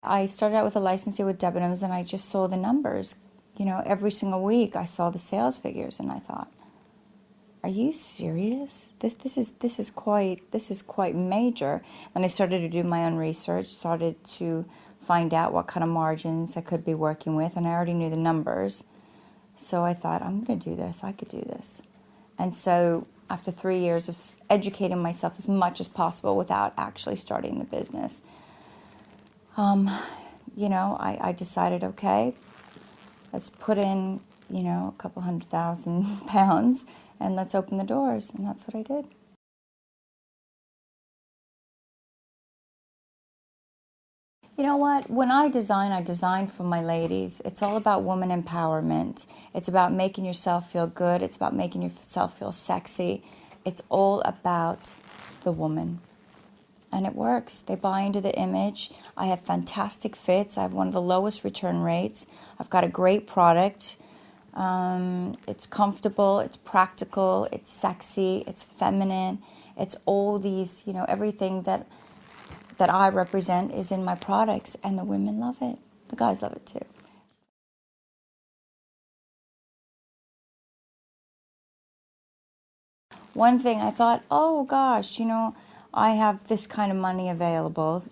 I started out with a licensee with Debenhams, and I just saw the numbers. You know, every single week I saw the sales figures, and I thought, "Are you serious? This is quite major." And I started to do my own research, started to find out what kind of margins I could be working with, and I already knew the numbers. So I thought, I'm going to do this. I could do this. And so after 3 years of educating myself as much as possible without actually starting the business, I decided, okay, let's put in, a couple £100,000 and let's open the doors. And that's what I did. You know what? When I design for my ladies. It's all about woman empowerment. It's about making yourself feel good. It's about making yourself feel sexy. It's all about the woman. And it works. They buy into the image. I have fantastic fits. I have one of the lowest return rates. I've got a great product. It's comfortable, it's practical, it's sexy, it's feminine. It's all these, everything that I represent is in my products, and the women love it. The guys love it too. One thing I thought, oh gosh, I have this kind of money available,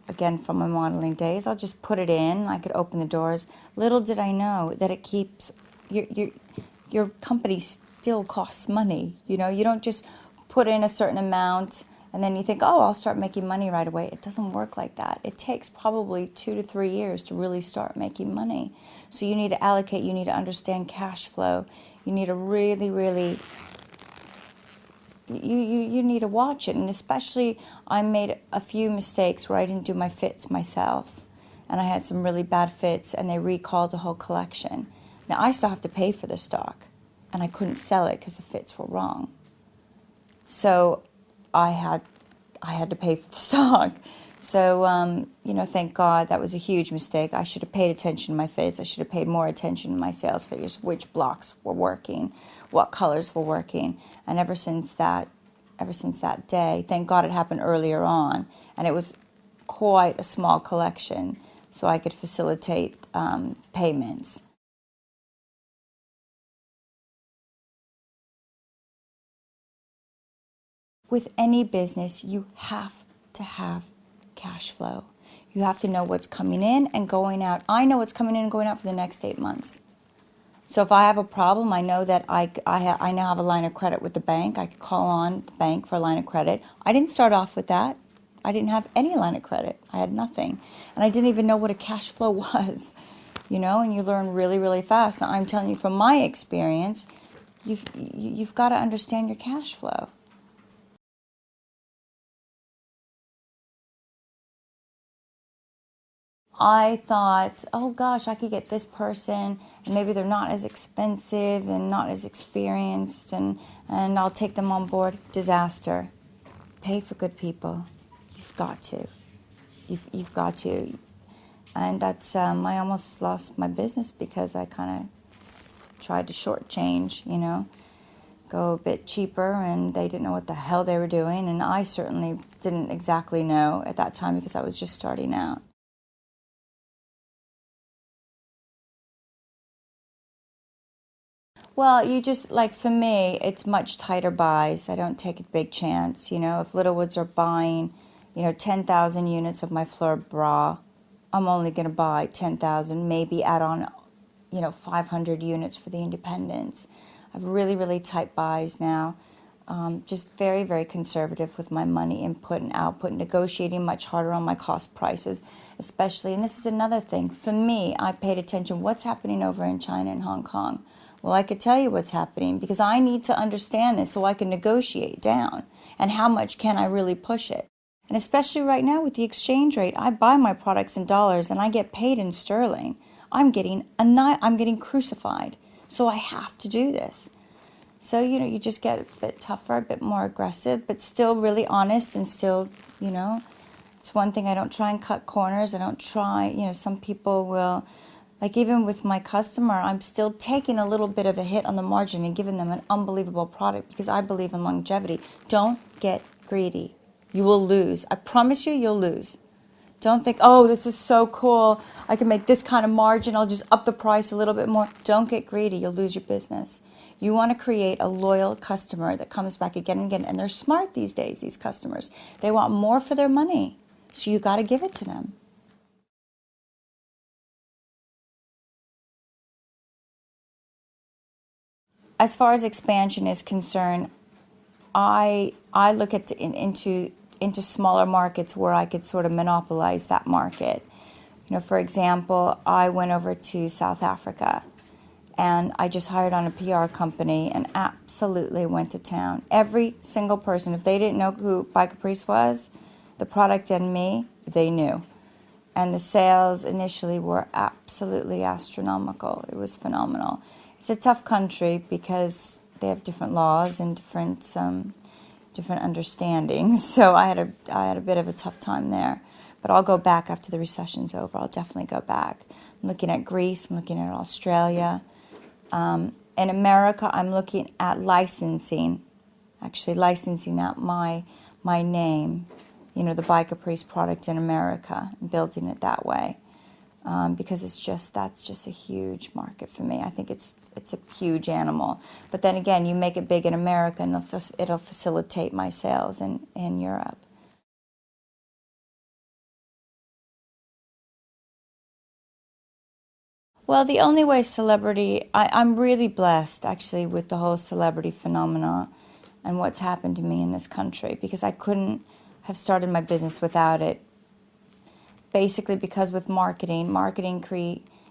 again from my modeling days. I'll just put it in. I could open the doors. Little did I know that it keeps your company still costs money. You don't just put in a certain amount and then you think, oh, I'll start making money right away. It doesn't work like that. It takes probably 2 to 3 years to really start making money. So you need to allocate, you need to understand cash flow. You need to really, really, you need to watch it. And especially, I made a few mistakes where I didn't do my fits myself. And I had some really bad fits, and they recalled the whole collection. Now, I still have to pay for the stock, and I couldn't sell it because the fits were wrong. So I had to pay for the stock. So, thank God that was a huge mistake. I should have paid attention to my fits. I should have paid more attention to my sales figures, which blocks were working, what colors were working. And ever since that day, thank God it happened earlier on, and it was quite a small collection, so I could facilitate payments. With any business, you have to have cash flow. You have to know what's coming in and going out. I know what's coming in and going out for the next 8 months. So if I have a problem, I know that I now have a line of credit with the bank. I could call on the bank for a line of credit. I didn't start off with that. I didn't have any line of credit. I had nothing. And I didn't even know what a cash flow was, and you learn really, really fast. Now, I'm telling you from my experience, you've got to understand your cash flow. I thought, oh gosh, I could get this person, and maybe they're not as expensive and not as experienced, and I'll take them on board. Disaster. Pay for good people. You've got to. You've got to. And that's, I almost lost my business because I kind of tried to shortchange, go a bit cheaper, and they didn't know what the hell they were doing, and I certainly didn't exactly know at that time because I was just starting out. Well, you just, like for me, it's much tighter buys. I don't take a big chance. If Littlewoods are buying, 10,000 units of my Fleur bra, I'm only going to buy 10,000, maybe add on, 500 units for the independents. I have really, really tight buys now. Just very, very conservative with my money input and output, negotiating much harder on my cost prices, especially, and this is another thing, for me, I paid attention what's happening over in China and Hong Kong. Well, I could tell you what's happening because I need to understand this so I can negotiate down, and how much can I really push it. And especially right now with the exchange rate, I buy my products in dollars and I get paid in sterling. I'm getting crucified, so I have to do this. So, you just get a bit tougher, a bit more aggressive, but still really honest, and still, it's one thing, I don't try and cut corners. I don't try, some people will, like even with my customer, I'm still taking a little bit of a hit on the margin and giving them an unbelievable product because I believe in longevity. Don't get greedy. You will lose. I promise you, you'll lose. Don't think, oh, this is so cool. I can make this kind of margin. I'll just up the price a little bit more. Don't get greedy. You'll lose your business. You want to create a loyal customer that comes back again and again. And they're smart these days, these customers. They want more for their money. So you got to give it to them. As far as expansion is concerned, I look at into smaller markets where I could sort of monopolize that market. You know, for example, I went over to South Africa and I just hired on a PR company and absolutely went to town. Every single person, if they didn't know who By Caprice was, the product and me, they knew. And the sales initially were absolutely astronomical. It was phenomenal. It's a tough country because they have different laws and different understandings. So I had a bit of a tough time there. But I'll go back after the recession's over. I'll definitely go back. I'm looking at Greece. I'm looking at Australia. In America, I'm looking at licensing, actually licensing out my name, you know, the By Caprice product in America, and building it that way. Because that's just a huge market for me. I think it's a huge animal. But then again, you make it big in America, and it'll facilitate my sales in Europe. Well, the only way I'm really blessed actually with the whole celebrity phenomena and what's happened to me in this country, because I couldn't have started my business without it. Basically, because with marketing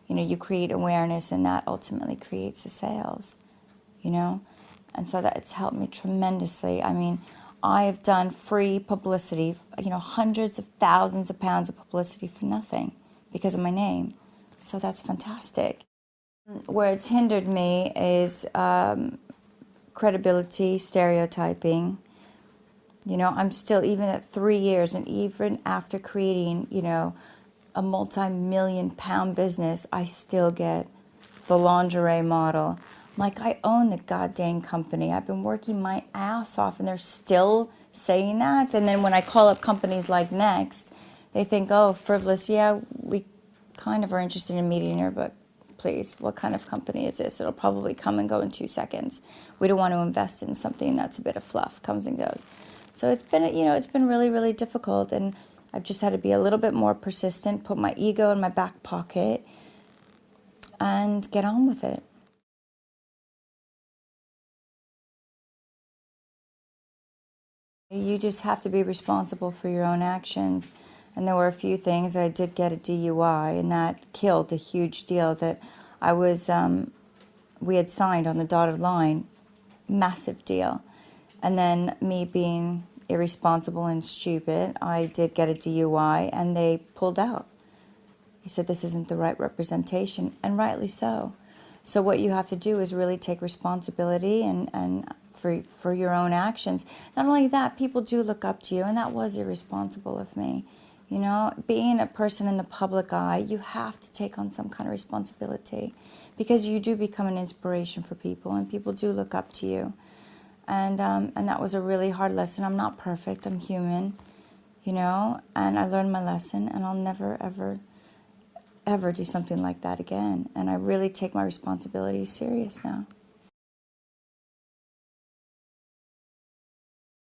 you create awareness, and that ultimately creates the sales, you know? And so that it's helped me tremendously. I mean, I have done free publicity, you know, hundreds of thousands of pounds of publicity for nothing because of my name. So that's fantastic. Where it's hindered me is credibility, stereotyping. You know, I'm still, even at 3 years, and even after creating, you know, a multi-million-pound business, I still get the lingerie model. Like, I own the goddamn company. I've been working my ass off, and they're still saying that. And then when I call up companies like Next, they think, oh, frivolous, yeah, we kind of are interested in meeting her, but please, what kind of company is this? It'll probably come and go in 2 seconds. We don't want to invest in something that's a bit of fluff, comes and goes. So it's been, you know, it's been really, really difficult, and I've just had to be a little bit more persistent, put my ego in my back pocket, and get on with it. You just have to be responsible for your own actions. And there were a few things. I did get a DUI, and that killed a huge deal that we had signed on the dotted line. Massive deal. And then me being irresponsible and stupid, I did get a DUI, and they pulled out. He said, this isn't the right representation, and rightly so. So what you have to do is really take responsibility and for your own actions. Not only that, people do look up to you, and that was irresponsible of me. You know, being a person in the public eye, you have to take on some kind of responsibility, because you do become an inspiration for people, and people do look up to you. And that was a really hard lesson. I'm not perfect. I'm human, you know, and I learned my lesson, and I'll never, ever, ever do something like that again. And I really take my responsibilities serious now.